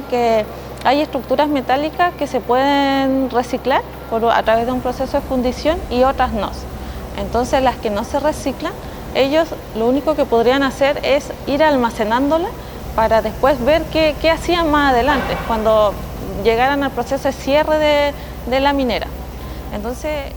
que hay estructuras metálicas que se pueden reciclar a través de un proceso de fundición y otras no. Entonces las que no se reciclan, ellos lo único que podrían hacer es ir almacenándolas para después ver qué hacían más adelante, cuando llegaran al proceso de cierre de la minera. Entonces,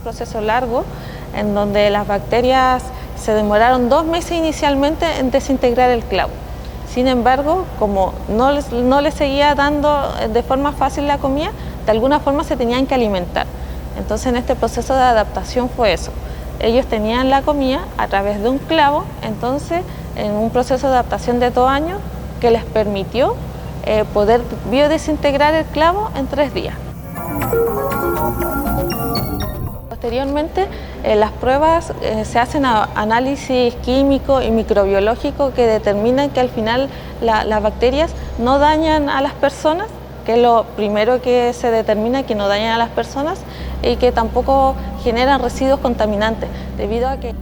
proceso largo en donde las bacterias se demoraron 2 meses inicialmente en desintegrar el clavo. Sin embargo, como no les seguía dando de forma fácil la comida, de alguna forma se tenían que alimentar. Entonces en este proceso de adaptación fue eso. Ellos tenían la comida a través de un clavo, entonces en un proceso de adaptación de 2 años que les permitió poder biodesintegrar el clavo en 3 días. Posteriormente, las pruebas se hacen análisis químico y microbiológico que determinan que al final las bacterias no dañan a las personas, que es lo primero que se determina, que no dañan a las personas y que tampoco generan residuos contaminantes, debido a que